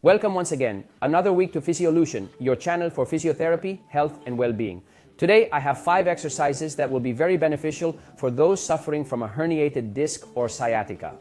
Welcome once again, another week to Physiolution, your channel for physiotherapy, health and well-being. Today I have 5 exercises that will be very beneficial for those suffering from a herniated disc or sciatica.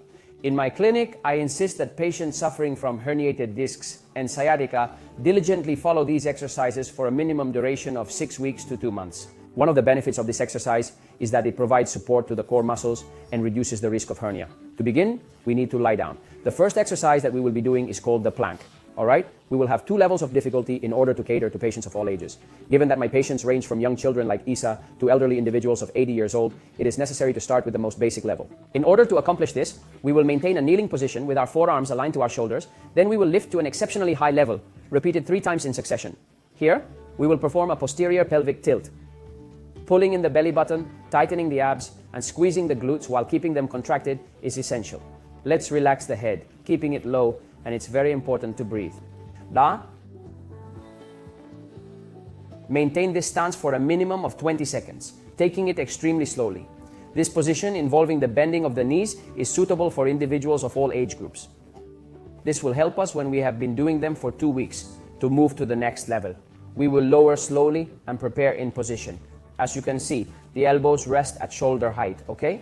In my clinic, I insist that patients suffering from herniated discs and sciatica diligently follow these exercises for a minimum duration of 6 weeks to 2 months. One of the benefits of this exercise is that it provides support to the core muscles and reduces the risk of hernia. To begin, we need to lie down. The first exercise that we will be doing is called the plank. All right? We will have 2 levels of difficulty in order to cater to patients of all ages. Given that my patients range from young children like Isa to elderly individuals of 80 years old, it is necessary to start with the most basic level. In order to accomplish this, we will maintain a kneeling position with our forearms aligned to our shoulders. Then we will lift to an exceptionally high level, repeated 3 times in succession. Here, we will perform a posterior pelvic tilt, pulling in the belly button, tightening the abs, and squeezing the glutes while keeping them contracted is essential. Let's relax the head, keeping it low, and it's very important to breathe. Da. Maintain this stance for a minimum of 20 seconds, taking it extremely slowly. This position, involving the bending of the knees, is suitable for individuals of all age groups. This will help us when we have been doing them for 2 weeks to move to the next level. We will lower slowly and prepare in position. As you can see, the elbows rest at shoulder height, okay?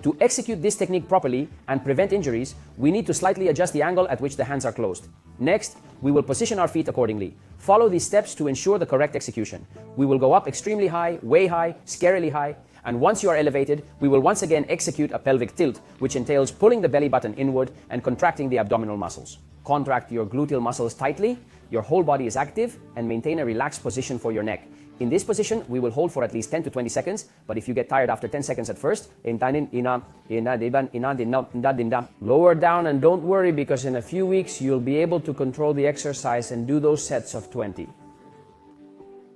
To execute this technique properly and prevent injuries, we need to slightly adjust the angle at which the hands are closed. Next, we will position our feet accordingly. Follow these steps to ensure the correct execution. We will go up extremely high, way high, scarily high, and once you are elevated, we will once again execute a pelvic tilt, which entails pulling the belly button inward and contracting the abdominal muscles. Contract your gluteal muscles tightly, your whole body is active, and maintain a relaxed position for your neck. In this position, we will hold for at least 10 to 20 seconds, but if you get tired after 10 seconds at first, lower down and don't worry, because in a few weeks you'll be able to control the exercise and do those sets of 20.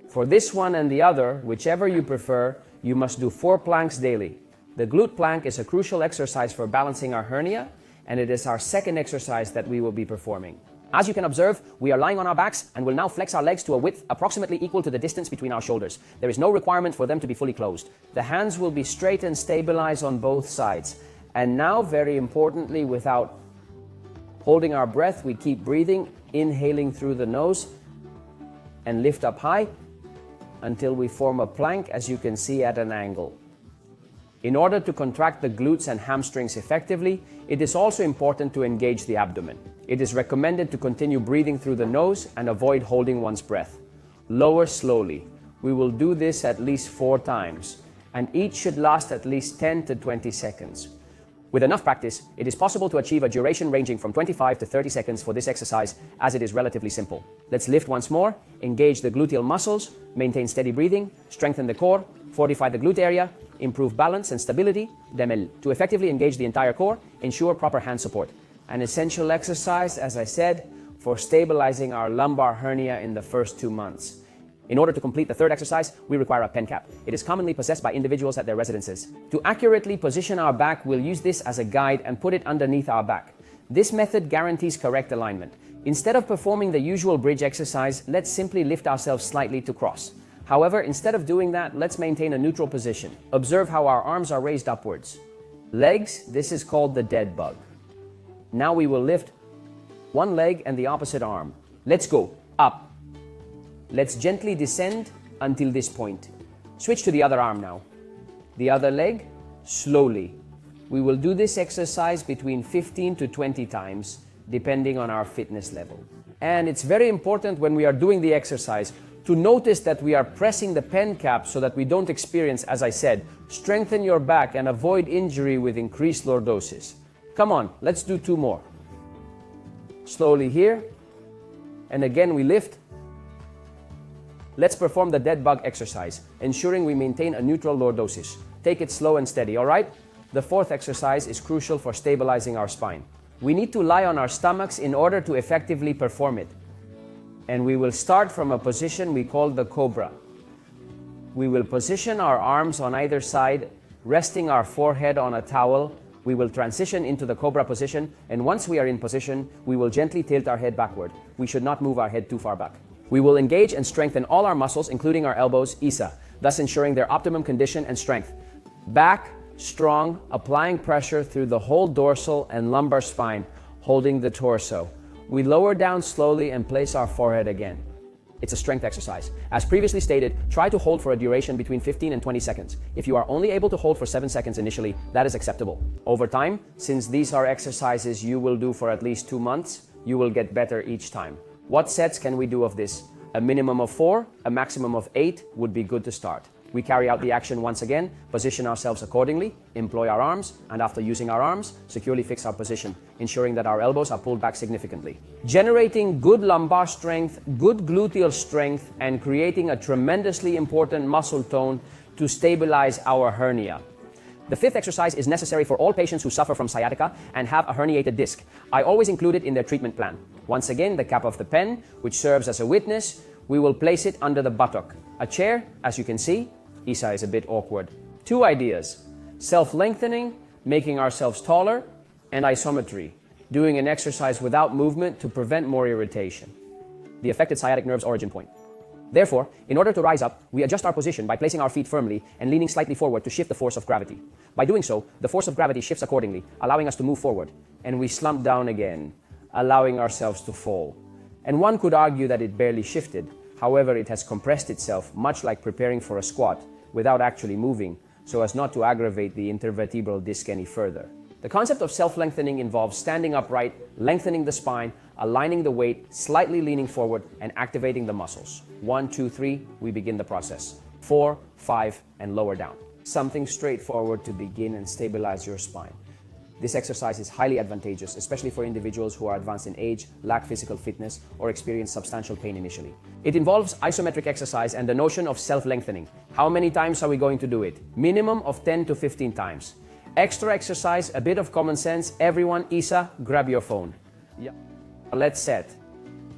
For this one and the other, whichever you prefer, you must do 4 planks daily. The glute plank is a crucial exercise for balancing our hernia, and it is our second exercise that we will be performing. As you can observe, we are lying on our backs and will now flex our legs to a width approximately equal to the distance between our shoulders. There is no requirement for them to be fully closed. The hands will be straight and stabilized on both sides. And now, very importantly, without holding our breath, we keep breathing, inhaling through the nose, and lift up high until we form a plank, as you can see, at an angle. In order to contract the glutes and hamstrings effectively, it is also important to engage the abdomen. It is recommended to continue breathing through the nose and avoid holding one's breath. Lower slowly. We will do this at least 4 times, and each should last at least 10 to 20 seconds. With enough practice, it is possible to achieve a duration ranging from 25 to 30 seconds for this exercise, as it is relatively simple. Let's lift once more, engage the gluteal muscles, maintain steady breathing, strengthen the core, fortify the glute area, improve balance and stability. To effectively engage the entire core, ensure proper hand support. An essential exercise, as I said, for stabilizing our lumbar hernia in the first 2 months. In order to complete the third exercise, we require a pen cap. It is commonly possessed by individuals at their residences. To accurately position our back, we'll use this as a guide and put it underneath our back. This method guarantees correct alignment. Instead of performing the usual bridge exercise, let's simply lift ourselves slightly to cross. However, instead of doing that, let's maintain a neutral position. Observe how our arms are raised upwards. Legs, this is called the dead bug. Now we will lift one leg and the opposite arm. Let's go up. Let's gently descend until this point. Switch to the other arm now. The other leg, slowly. We will do this exercise between 15 to 20 times, depending on our fitness level. And it's very important when we are doing the exercise to notice that we are pressing the pen cap so that we don't experience, as I said, strengthen your back and avoid injury with increased lordosis. Come on, let's do 2 more. Slowly here, and again we lift. Let's perform the dead bug exercise, ensuring we maintain a neutral lordosis. Take it slow and steady, all right? The 4th exercise is crucial for stabilizing our spine. We need to lie on our stomachs in order to effectively perform it. And we will start from a position we call the cobra. We will position our arms on either side, resting our forehead on a towel. We will transition into the cobra position, and once we are in position, we will gently tilt our head backward. We should not move our head too far back. We will engage and strengthen all our muscles, including our elbows, Isa, thus ensuring their optimum condition and strength. Back, strong, applying pressure through the whole dorsal and lumbar spine. holding the torso. We lower down slowly and place our forehead again. It's a strength exercise. As previously stated, try to hold for a duration between 15 and 20 seconds. If you are only able to hold for 7 seconds initially, that is acceptable. Over time, since these are exercises you will do for at least 2 months, you will get better each time. What sets can we do of this? A minimum of 4, a maximum of 8 would be good to start. We carry out the action once again, position ourselves accordingly, employ our arms, and after using our arms, securely fix our position, ensuring that our elbows are pulled back significantly. Generating good lumbar strength, good gluteal strength, and creating a tremendously important muscle tone to stabilize our hernia. The fifth exercise is necessary for all patients who suffer from sciatica and have a herniated disc. I always include it in their treatment plan. Once again, the cap of the pen, which serves as a witness, we will place it under the buttock. A chair, as you can see, Isa is a bit awkward. 2 ideas: self-lengthening, making ourselves taller, and isometry, doing an exercise without movement to prevent more irritation. The affected sciatic nerve's origin point. Therefore, in order to rise up, we adjust our position by placing our feet firmly and leaning slightly forward to shift the force of gravity. By doing so, the force of gravity shifts accordingly, allowing us to move forward, and we slump down again, allowing ourselves to fall. And one could argue that it barely shifted. However, it has compressed itself, much like preparing for a squat, without actually moving, so as not to aggravate the intervertebral disc any further. The concept of self-lengthening involves standing upright, lengthening the spine, aligning the weight, slightly leaning forward, and activating the muscles. 1, 2, 3, we begin the process. 4, 5, and lower down. Something straightforward to begin and stabilize your spine. This exercise is highly advantageous, especially for individuals who are advanced in age, lack physical fitness, or experience substantial pain initially. It involves isometric exercise and the notion of self-lengthening. How many times are we going to do it? Minimum of 10 to 15 times. Extra exercise, a bit of common sense. Everyone, Isa, grab your phone. Yeah. Let's set.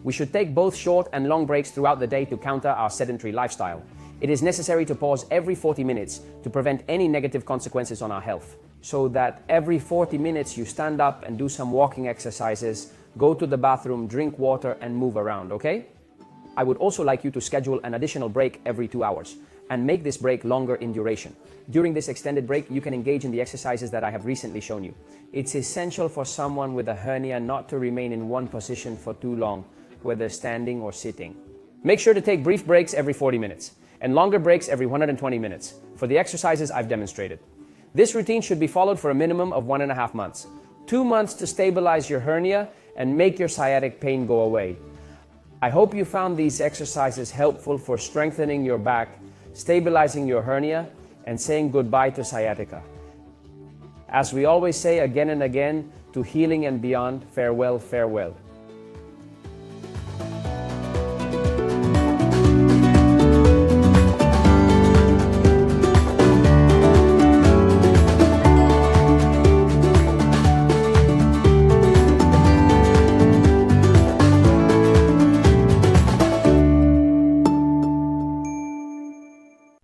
We should take both short and long breaks throughout the day to counter our sedentary lifestyle. It is necessary to pause every 40 minutes to prevent any negative consequences on our health. So that every 40 minutes you stand up and do some walking exercises, go to the bathroom, drink water, and move around, okay? I would also like you to schedule an additional break every 2 hours and make this break longer in duration. During this extended break, you can engage in the exercises that I have recently shown you. It's essential for someone with a hernia not to remain in one position for too long, whether standing or sitting. Make sure to take brief breaks every 40 minutes and longer breaks every 120 minutes for the exercises I've demonstrated. This routine should be followed for a minimum of 1.5 months. 2 months to stabilize your hernia and make your sciatic pain go away. I hope you found these exercises helpful for strengthening your back, stabilizing your hernia, and saying goodbye to sciatica. As we always say again and again, to healing and beyond, farewell, farewell.